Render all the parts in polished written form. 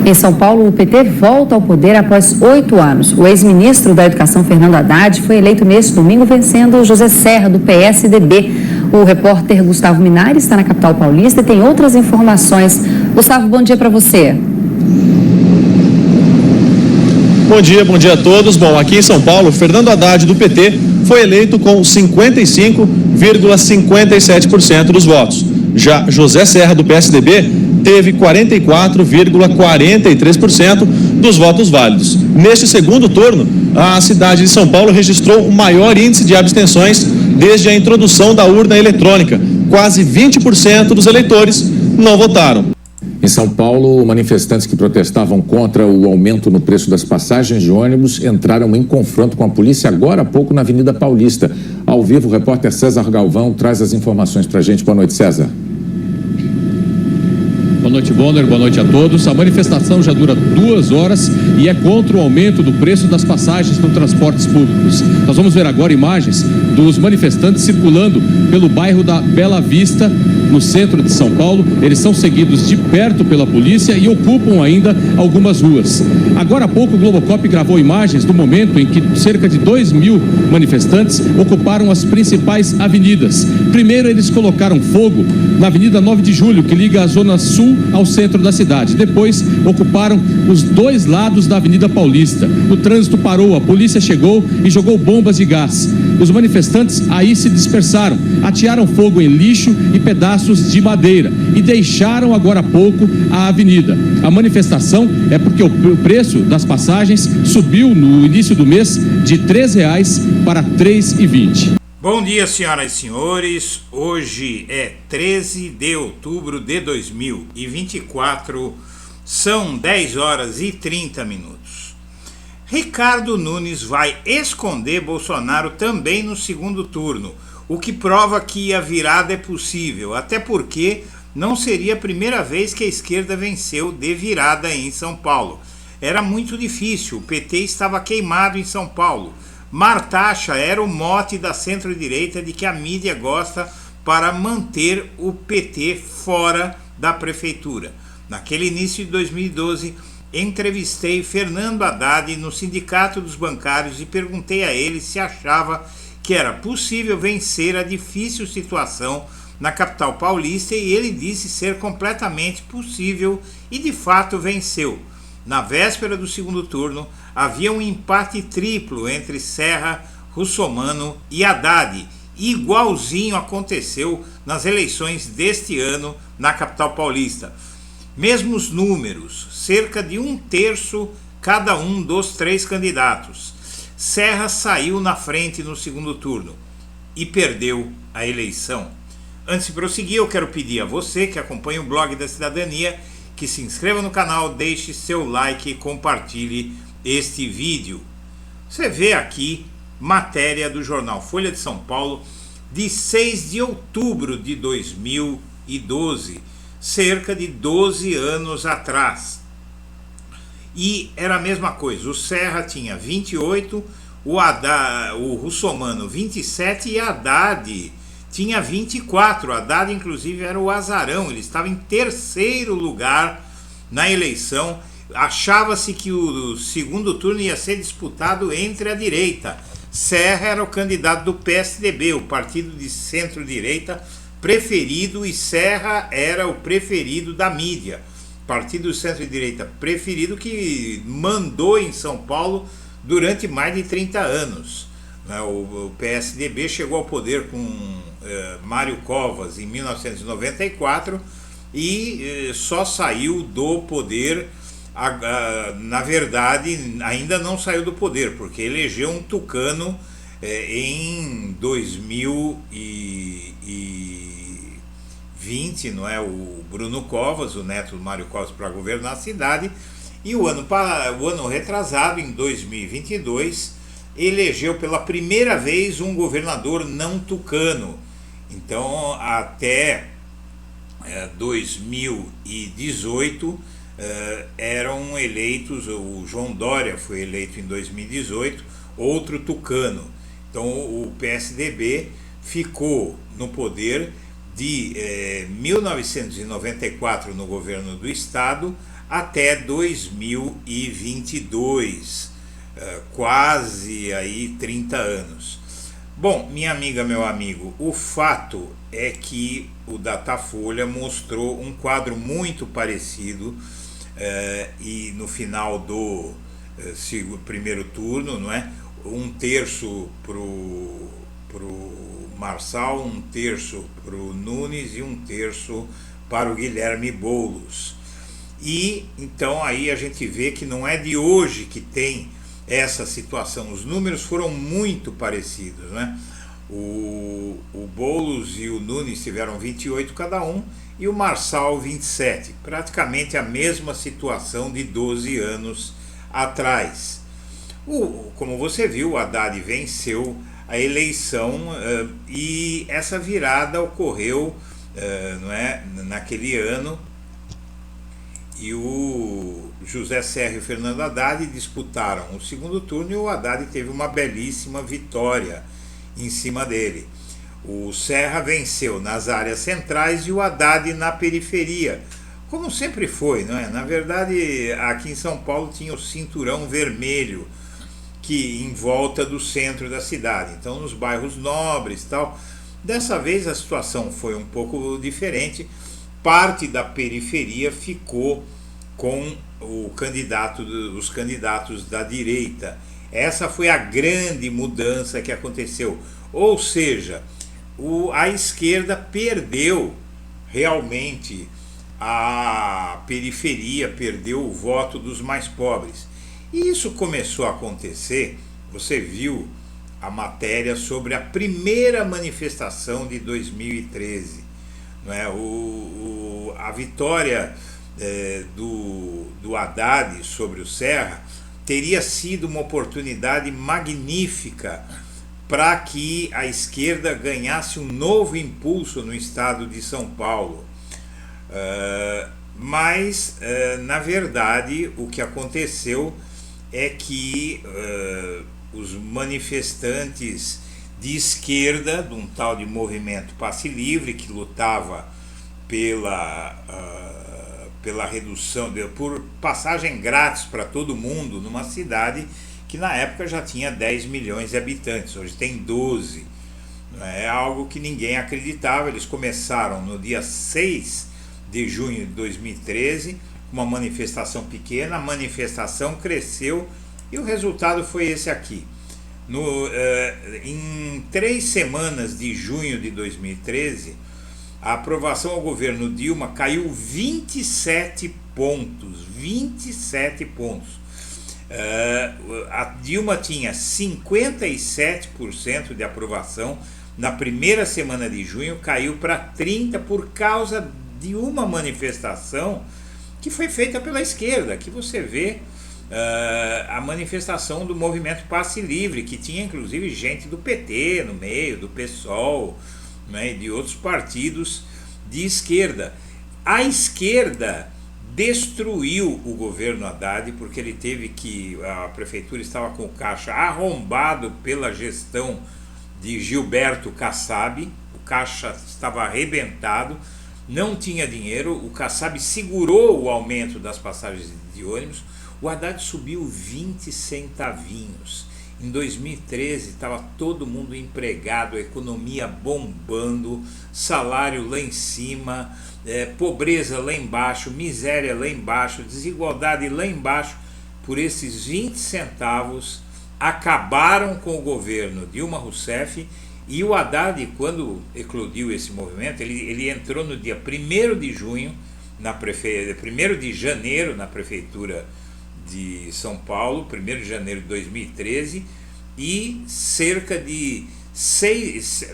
Em São Paulo, o PT volta ao poder após 8 anos. O ex-ministro da Educação, Fernando Haddad, foi eleito neste domingo, vencendo José Serra, do PSDB. O repórter Gustavo Minari está na capital paulista e tem outras informações. Gustavo, bom dia para você. Bom dia a todos. Bom, aqui em São Paulo, Fernando Haddad, do PT, foi eleito com 55,57% dos votos. Já José Serra, do PSDB, teve 44,43% dos votos válidos. Neste segundo turno, a cidade de São Paulo registrou o maior índice de abstenções desde a introdução da urna eletrônica. Quase 20% dos eleitores não votaram. Em São Paulo, manifestantes que protestavam contra o aumento no preço das passagens de ônibus entraram em confronto com a polícia agora há pouco na Avenida Paulista. Ao vivo, o repórter César Galvão traz as informações para a gente. Boa noite, César. Boa noite, Bonner. Boa noite a todos. A manifestação já dura 2 horas e é contra o aumento do preço das passagens nos transportes públicos. Nós vamos ver agora imagens dos manifestantes circulando pelo bairro da Bela Vista, no centro de São Paulo. Eles são seguidos de perto pela polícia e ocupam ainda algumas ruas. Agora há pouco, o Globocop gravou imagens do momento em que cerca de 2.000 manifestantes ocuparam as principais avenidas. Primeiro, eles colocaram fogo na Avenida 9 de Julho, que liga a Zona Sul ao centro da cidade. Depois, ocuparam os 2 lados da Avenida Paulista. O trânsito parou, a polícia chegou e jogou bombas de gás. Os manifestantes aí se dispersaram, atearam fogo em lixo e pedaços de madeira e deixaram agora há pouco a avenida. A manifestação é porque o preço das passagens subiu no início do mês de R$ 3,00 para R$ 3,20. Bom dia, senhoras e senhores. Hoje é 13 de outubro de 2024, são 10 horas e 30 minutos. Ricardo Nunes vai esconder Bolsonaro também no segundo turno, o que prova que a virada é possível, até porque não seria a primeira vez que a esquerda venceu de virada em São Paulo. Era muito difícil, o PT estava queimado em São Paulo. Martaxa era o mote da centro-direita de que a mídia gosta para manter o PT fora da prefeitura. Naquele início de 2012, entrevistei Fernando Haddad no Sindicato dos Bancários e perguntei a ele se achava que era possível vencer a difícil situação na capital paulista e ele disse ser completamente possível e de fato venceu. Na véspera do segundo turno, havia um empate triplo entre Serra, Russomano e Haddad, igualzinho aconteceu nas eleições deste ano na capital paulista. Mesmos números, cerca de 1/3 cada um dos 3 candidatos. Serra saiu na frente no segundo turno e perdeu a eleição. Antes de prosseguir, eu quero pedir a você que acompanha o blog da Cidadania que se inscreva no canal, deixe seu like e compartilhe este vídeo. Você vê aqui matéria do jornal Folha de São Paulo de 6 de outubro de 2012, cerca de 12 anos atrás. E era a mesma coisa, o Serra tinha 28, o Russomano 27 e Haddad tinha 24, Haddad inclusive era o azarão, ele estava em terceiro lugar na eleição. Achava-se que o segundo turno ia ser disputado entre a direita. Serra era o candidato do PSDB, o partido de centro-direita preferido, e Serra era o preferido da mídia, partido de centro-direita preferido que mandou em São Paulo durante mais de 30 anos. O PSDB chegou ao poder com Mário Covas em 1994 e só saiu do poder, na verdade ainda não saiu do poder, porque elegeu um tucano em 2020, não é? O Bruno Covas, o neto do Mário Covas, para governar a cidade. E o ano retrasado, em 2022, elegeu pela primeira vez um governador não tucano. Então, até 2018 eram eleitos, o João Dória foi eleito em 2018, outro tucano. Então o PSDB ficou no poder de 1994 no governo do estado até 2022, quase aí 30 anos. Bom, minha amiga, meu amigo, o fato é que o Datafolha mostrou um quadro muito parecido e no final do primeiro turno, não é? Um terço pro Marçal, um terço pro Nunes e um terço para o Guilherme Boulos. E então aí a gente vê que não é de hoje que tem essa situação. Os números foram muito parecidos, né? O Boulos e o Nunes tiveram 28 cada um e o Marçal 27, praticamente a mesma situação de 12 anos atrás. Como você viu, o Haddad venceu a eleição e essa virada ocorreu não é, naquele ano, e o José Serra e o Fernando Haddad disputaram o segundo turno e o Haddad teve uma belíssima vitória em cima dele. O Serra venceu nas áreas centrais e o Haddad na periferia, como sempre foi, não é? Na verdade, aqui em São Paulo tinha o cinturão vermelho que em volta do centro da cidade, então nos bairros nobres e tal. Dessa vez a situação foi um pouco diferente. Parte da periferia ficou com os candidatos da direita. Essa foi a grande mudança que aconteceu. Ou seja, a esquerda perdeu realmente a periferia, perdeu o voto dos mais pobres. E isso começou a acontecer, você viu a matéria sobre a primeira manifestação de 2013. Não é? A vitória do Haddad sobre o Serra teria sido uma oportunidade magnífica para que a esquerda ganhasse um novo impulso no estado de São Paulo. Mas, na verdade, o que aconteceu é que os manifestantes de esquerda, de um tal de movimento Passe Livre, que lutava pela redução, por passagem grátis para todo mundo numa cidade que na época já tinha 10 milhões de habitantes, hoje tem 12. É algo que ninguém acreditava. Eles começaram no dia 6 de junho de 2013, uma manifestação pequena, a manifestação cresceu e o resultado foi esse aqui. Em 3 semanas de junho de 2013, a aprovação ao governo Dilma caiu 27 pontos. 27 pontos. A Dilma tinha 57% de aprovação. Na primeira semana de junho caiu para 30% por causa de uma manifestação que foi feita pela esquerda. Aqui você vê a manifestação do movimento Passe Livre, que tinha inclusive gente do PT no meio, do PSOL, né, e de outros partidos de esquerda. A esquerda destruiu o governo Haddad, porque ele teve que, a prefeitura estava com o caixa arrombado pela gestão de Gilberto Kassab, o caixa estava arrebentado, não tinha dinheiro, o Kassab segurou o aumento das passagens de ônibus, o Haddad subiu 20 centavinhos. Em 2013 estava todo mundo empregado, a economia bombando, salário lá em cima, pobreza lá embaixo, miséria lá embaixo, desigualdade lá embaixo. Por esses 20 centavos acabaram com o governo Dilma Rousseff. E o Haddad, quando eclodiu esse movimento, ele entrou no dia 1º de junho, 1º de janeiro na prefeitura de São Paulo, 1º de janeiro de 2013, e cerca de 6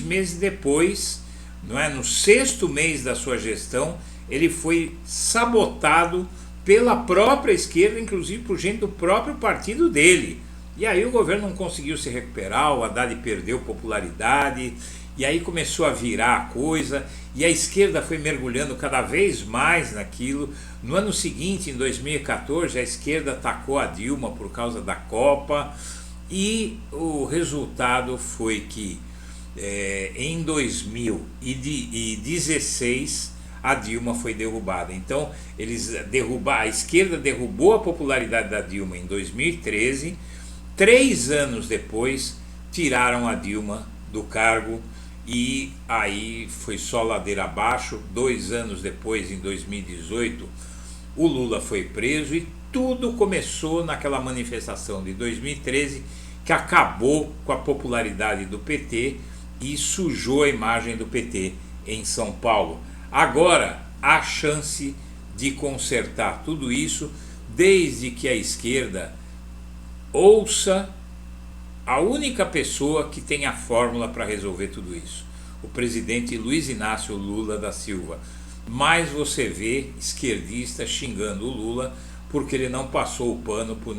meses depois, não é, no 6º mês da sua gestão, ele foi sabotado pela própria esquerda, inclusive por gente do próprio partido dele. E aí o governo não conseguiu se recuperar, o Haddad perdeu popularidade, e aí começou a virar a coisa, e a esquerda foi mergulhando cada vez mais naquilo. No ano seguinte, em 2014, a esquerda atacou a Dilma por causa da Copa, e o resultado foi que em 2016 a Dilma foi derrubada. Então, a esquerda derrubou a popularidade da Dilma em 2013, 3 anos depois tiraram a Dilma do cargo e aí foi só ladeira abaixo. 2 anos depois, em 2018, o Lula foi preso e tudo começou naquela manifestação de 2013 que acabou com a popularidade do PT e sujou a imagem do PT em São Paulo. Agora há chance de consertar tudo isso, desde que a esquerda ouça a única pessoa que tem a fórmula para resolver tudo isso, o presidente Luiz Inácio Lula da Silva. Mas você vê esquerdista xingando o Lula porque ele não passou o pano para o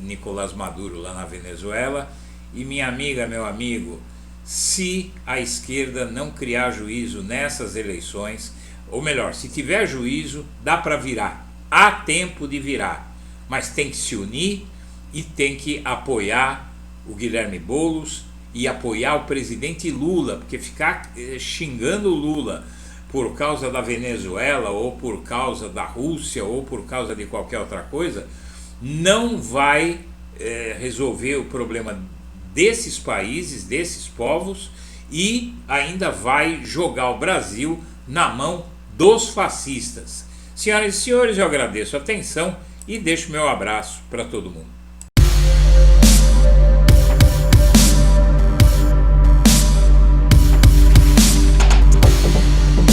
Nicolás Maduro lá na Venezuela. E minha amiga, meu amigo, se a esquerda não criar juízo nessas eleições, ou melhor, se tiver juízo, dá para virar, há tempo de virar, mas tem que se unir e tem que apoiar o Guilherme Boulos e apoiar o presidente Lula, porque ficar xingando o Lula por causa da Venezuela, ou por causa da Rússia, ou por causa de qualquer outra coisa, não vai resolver o problema desses países, desses povos, e ainda vai jogar o Brasil na mão dos fascistas. Senhoras e senhores, eu agradeço a atenção e deixo meu abraço para todo mundo.